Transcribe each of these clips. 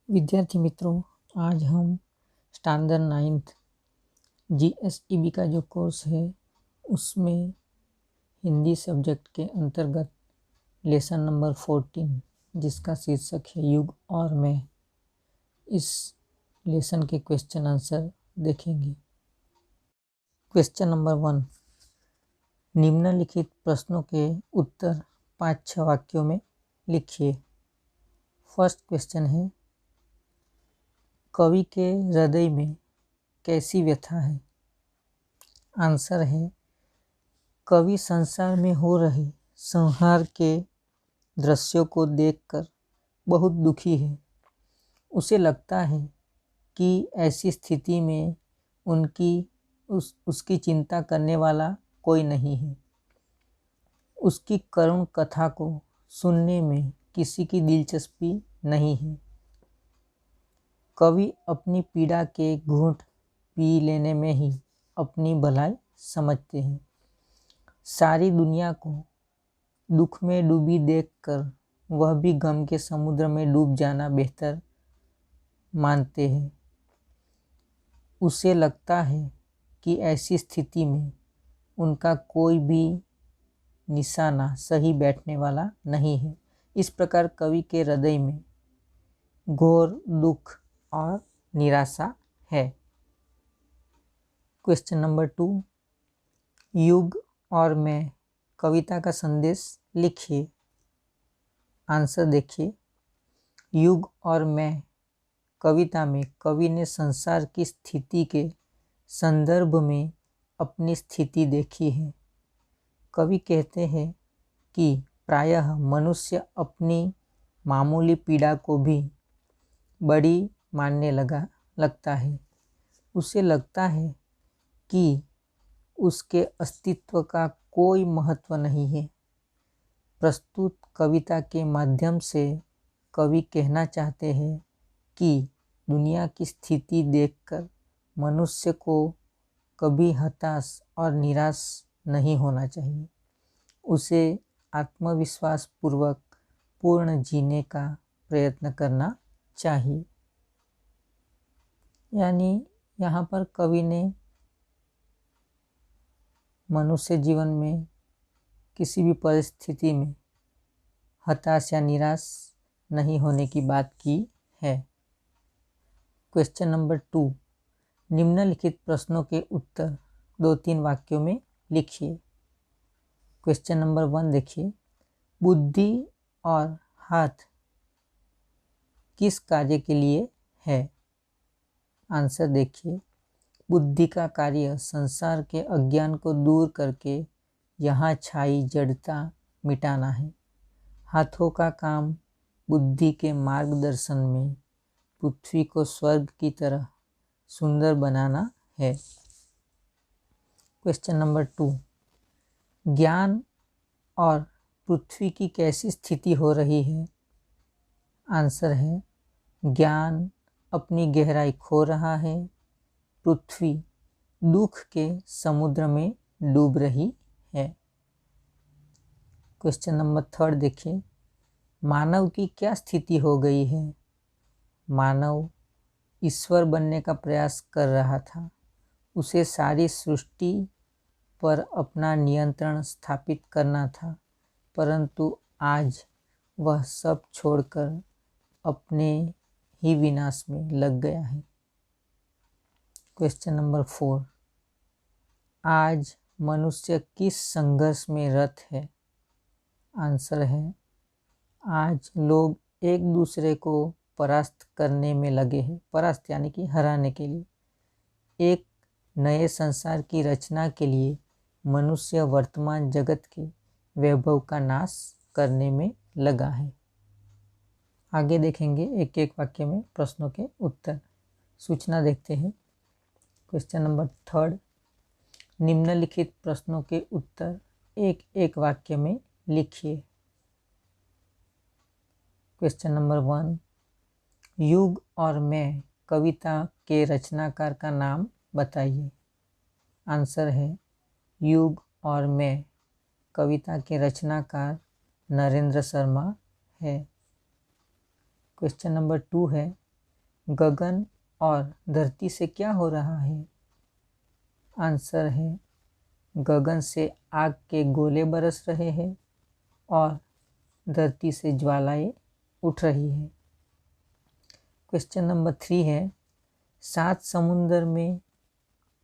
विद्यार्थी मित्रों, आज हम स्टैंडर्ड 9th GSEB का जो कोर्स है उसमें हिंदी सब्जेक्ट के अंतर्गत लेसन नंबर 14 जिसका शीर्षक है युग और मैं, इस लेसन के क्वेश्चन आंसर देखेंगे। क्वेश्चन नंबर 1, निम्नलिखित प्रश्नों के उत्तर 5-6 वाक्यों में लिखिए। फर्स्ट क्वेश्चन है, कवि के हृदय में कैसी व्यथा है? आंसर है, कवि संसार में हो रहे संहार के दृश्यों को देखकर बहुत दुखी है। उसे लगता है कि ऐसी स्थिति में उसकी चिंता करने वाला कोई नहीं है। उसकी करुण कथा को सुनने में किसी की दिलचस्पी नहीं है। कवि अपनी पीड़ा के घूंट पी लेने में ही अपनी भलाई समझते हैं। सारी दुनिया को दुख में डूबी देखकर वह भी गम के समुद्र में डूब जाना बेहतर मानते हैं। उसे लगता है कि ऐसी स्थिति में उनका कोई भी निशाना सही बैठने वाला नहीं है। इस प्रकार कवि के हृदय में घोर दुख और निराशा है। क्वेश्चन नंबर 2, युग और मैं कविता का संदेश लिखिए। आंसर देखिए। युग और मैं कविता में कवि ने संसार की स्थिति के संदर्भ में अपनी स्थिति देखी है। कवि कहते हैं कि प्रायः मनुष्य अपनी मामूली पीड़ा को भी बड़ी मानने लगता है। उसे लगता है कि उसके अस्तित्व का कोई महत्व नहीं है। प्रस्तुत कविता के माध्यम से कवि कहना चाहते हैं कि दुनिया की स्थिति देखकर मनुष्य को कभी हताश और निराश नहीं होना चाहिए। उसे आत्मविश्वास पूर्वक पूर्ण जीने का प्रयत्न करना चाहिए। यानी यहाँ पर कवि ने मनुष्य जीवन में किसी भी परिस्थिति में हताश या निराश नहीं होने की बात की है। क्वेश्चन नंबर 2, निम्नलिखित प्रश्नों के उत्तर 2-3 वाक्यों में लिखिए। क्वेश्चन नंबर 1 देखिए, बुद्धि और हाथ किस कार्य के लिए है? आंसर देखिए। बुद्धि का कार्य संसार के अज्ञान को दूर करके यहाँ छाई जड़ता मिटाना है। हाथों का काम बुद्धि के मार्गदर्शन में पृथ्वी को स्वर्ग की तरह सुंदर बनाना है। क्वेश्चन नंबर 2, ज्ञान और पृथ्वी की कैसी स्थिति हो रही है? आंसर है, ज्ञान अपनी गहराई खो रहा है। पृथ्वी दुख के समुद्र में डूब रही है। क्वेश्चन नंबर 3 देखिए, मानव की क्या स्थिति हो गई है? मानव ईश्वर बनने का प्रयास कर रहा था। उसे सारी सृष्टि पर अपना नियंत्रण स्थापित करना था, परंतु आज वह सब छोड़कर अपने ही विनाश में लग गया है। क्वेश्चन नंबर 4, आज मनुष्य किस संघर्ष में रत है? आंसर है, आज लोग एक दूसरे को परास्त करने में लगे हैं। परास्त यानी कि हराने के लिए। एक नए संसार की रचना के लिए मनुष्य वर्तमान जगत के वैभव का नाश करने में लगा है। आगे देखेंगे एक एक वाक्य में प्रश्नों के उत्तर। सूचना देखते हैं। क्वेश्चन नंबर 3, निम्नलिखित प्रश्नों के उत्तर एक एक वाक्य में लिखिए। क्वेश्चन नंबर 1, युग और मैं कविता के रचनाकार का नाम बताइए। आंसर है, युग और मैं कविता के रचनाकार नरेंद्र शर्मा है। क्वेश्चन नंबर 2 है, गगन और धरती से क्या हो रहा है? आंसर है गगन से आग के गोले बरस रहे हैं और धरती से ज्वालाएं उठ रही है। क्वेश्चन नंबर 3 है, 7 समुंदर में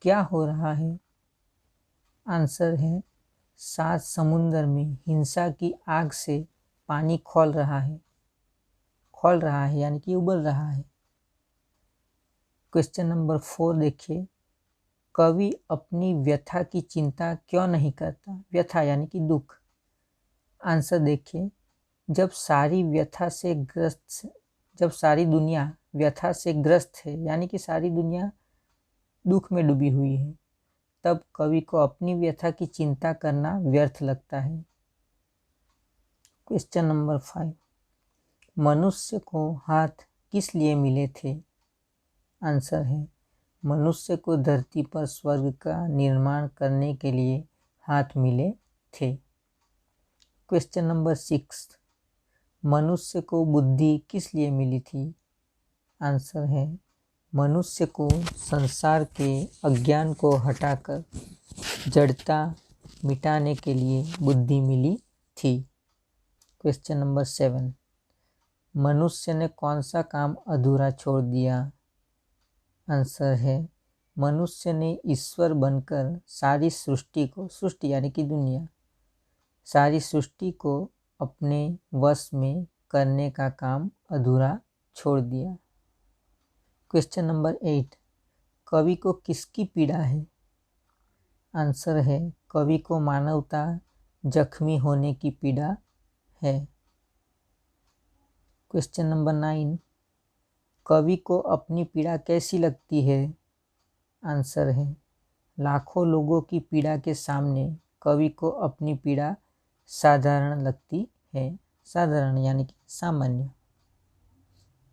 क्या हो रहा है? आंसर है 7 समुंदर में हिंसा की आग से पानी खौल रहा है यानी कि उबल रहा है। क्वेश्चन नंबर 4 देखिए, कवि अपनी व्यथा की चिंता क्यों नहीं करता? व्यथा यानी कि दुख। आंसर देखिए, जब सारी दुनिया व्यथा से ग्रस्त है यानी कि सारी दुनिया दुख में डूबी हुई है, तब कवि को अपनी व्यथा की चिंता करना व्यर्थ लगता है। क्वेश्चन नंबर 5, मनुष्य को हाथ किस लिए मिले थे? आंसर है मनुष्य को धरती पर स्वर्ग का निर्माण करने के लिए हाथ मिले थे। क्वेश्चन नंबर 6, मनुष्य को बुद्धि किस लिए मिली थी? आंसर है मनुष्य को संसार के अज्ञान को हटाकर जड़ता मिटाने के लिए बुद्धि मिली थी। क्वेश्चन नंबर 7, मनुष्य ने कौन सा काम अधूरा छोड़ दिया? आंसर है मनुष्य ने ईश्वर बनकर सारी सृष्टि यानी कि दुनिया, सारी सृष्टि को अपने वश में करने का काम अधूरा छोड़ दिया। क्वेश्चन नंबर 8, कवि को किसकी पीड़ा है? आंसर है कवि को मानवता जख्मी होने की पीड़ा है। क्वेश्चन नंबर 9, कवि को अपनी पीड़ा कैसी लगती है? आंसर है लाखों लोगों की पीड़ा के सामने कवि को अपनी पीड़ा साधारण लगती है। साधारण यानी कि सामान्य।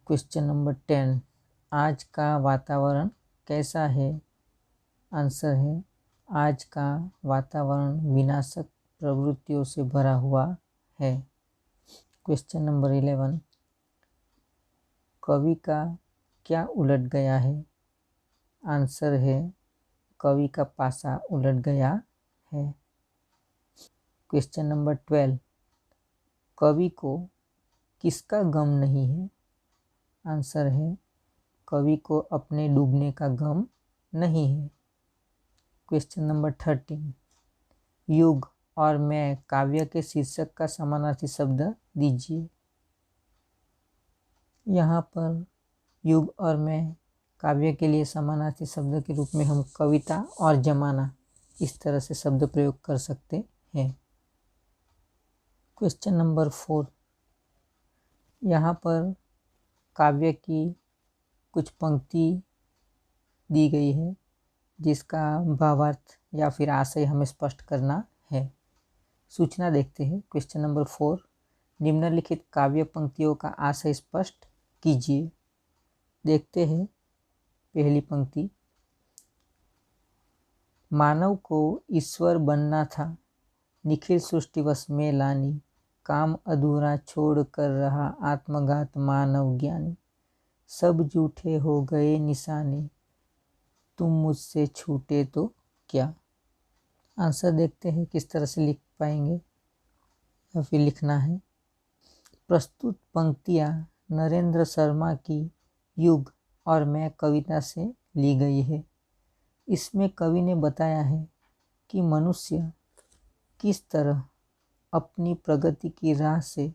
क्वेश्चन नंबर 10, आज का वातावरण कैसा है? आंसर है आज का वातावरण विनाशक प्रवृत्तियों से भरा हुआ है। क्वेश्चन नंबर 11, कवि का क्या उलट गया है? आंसर है कवि का पासा उलट गया है। क्वेश्चन नंबर 12, कवि को किसका गम नहीं है? आंसर है कवि को अपने डूबने का गम नहीं है। क्वेश्चन नंबर 13, युग और मैं काव्य के शीर्षक का समानार्थी शब्द दीजिए। यहाँ पर युग और मैं काव्य के लिए समानार्थी शब्द के रूप में हम कविता और जमाना इस तरह से शब्द प्रयोग कर सकते हैं। क्वेश्चन नंबर 4, यहाँ पर काव्य की कुछ पंक्ति दी गई है जिसका भावार्थ या फिर आशय हमें स्पष्ट करना है। सूचना देखते हैं। क्वेश्चन नंबर 4, निम्नलिखित काव्य पंक्तियों का आशय स्पष्ट कीजिए। देखते हैं पहली पंक्ति, मानव को ईश्वर बनना था, निखिल सृष्टि वश में लानी, काम अधूरा छोड़ कर रहा आत्मघात मानव ज्ञानी, सब झूठे हो गए निशाने, तुम मुझसे छूटे तो क्या। आंसर देखते हैं किस तरह से लिख पाएंगे या फिर लिखना है। प्रस्तुत पंक्तियाँ नरेंद्र शर्मा की युग और मैं कविता से ली गई है। इसमें कवि ने बताया है कि मनुष्य किस तरह अपनी प्रगति की राह से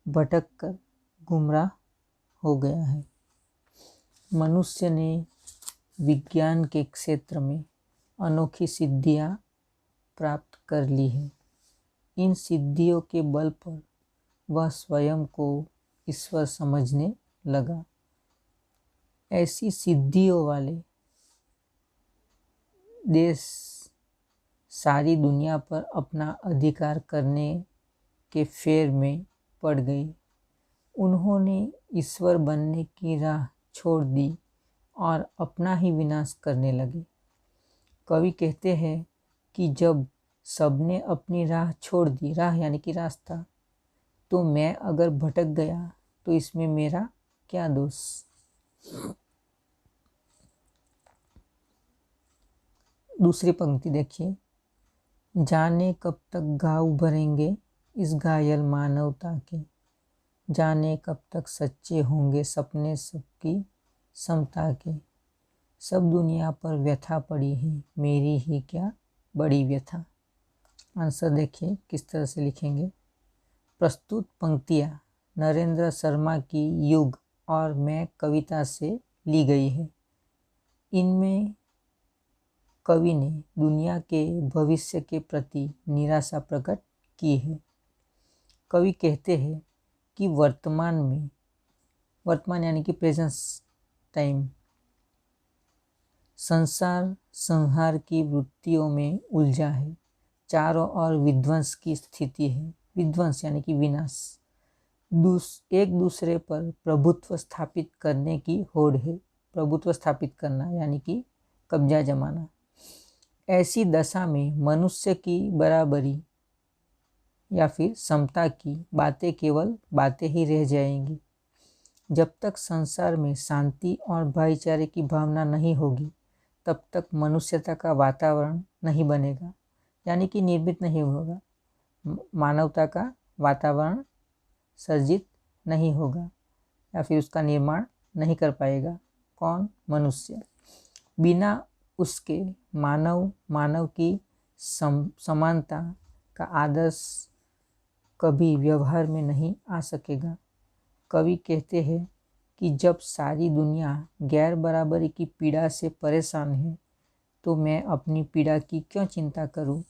भटककर गुमराह हो गया है। मनुष्य ने विज्ञान के क्षेत्र में अनोखी सिद्धियां प्राप्त कर ली है। इन सिद्धियों के बल पर वह स्वयं को ईश्वर समझने लगा। ऐसी सिद्धियों वाले देश सारी दुनिया पर अपना अधिकार करने के फेर में पड़ गए। उन्होंने ईश्वर बनने की राह छोड़ दी और अपना ही विनाश करने लगे। कवि कहते हैं कि जब सबने अपनी राह छोड़ दी, राह यानी कि रास्ता, तो मैं अगर भटक गया तो इसमें मेरा क्या दोष। दूसरी पंक्ति देखिए, जाने कब तक घाव भरेंगे इस घायल मानवता के, जाने कब तक सच्चे होंगे सपने सबकी समता के, सब दुनिया पर व्यथा पड़ी है, मेरी ही क्या बड़ी व्यथा। आंसर देखिए किस तरह से लिखेंगे। प्रस्तुत पंक्तियाँ नरेंद्र शर्मा की युग और मैं कविता से ली गई है। इनमें कवि ने दुनिया के भविष्य के प्रति निराशा प्रकट की है। कवि कहते हैं कि वर्तमान यानी कि प्रेजेंस टाइम, संसार संहार की वृत्तियों में उलझा है, चारों ओर विध्वंस की स्थिति है। विध्वंस यानी कि विनाश, एक दूसरे पर प्रभुत्व स्थापित करने की होड़ है। प्रभुत्व स्थापित करना यानी कि कब्जा जमाना। ऐसी दशा में मनुष्य की बराबरी या फिर समता की बातें केवल बातें ही रह जाएंगी। जब तक संसार में शांति और भाईचारे की भावना नहीं होगी, तब तक मनुष्यता का वातावरण नहीं बनेगा, यानी कि निर्मित नहीं होगा। मानवता का वातावरण सर्जित नहीं होगा या फिर उसका निर्माण नहीं कर पाएगा। कौन? मनुष्य। बिना उसके मानव की समानता का आदर्श कभी व्यवहार में नहीं आ सकेगा। कवि कहते हैं कि जब सारी दुनिया गैर बराबरी की पीड़ा से परेशान है, तो मैं अपनी पीड़ा की क्यों चिंता करूं।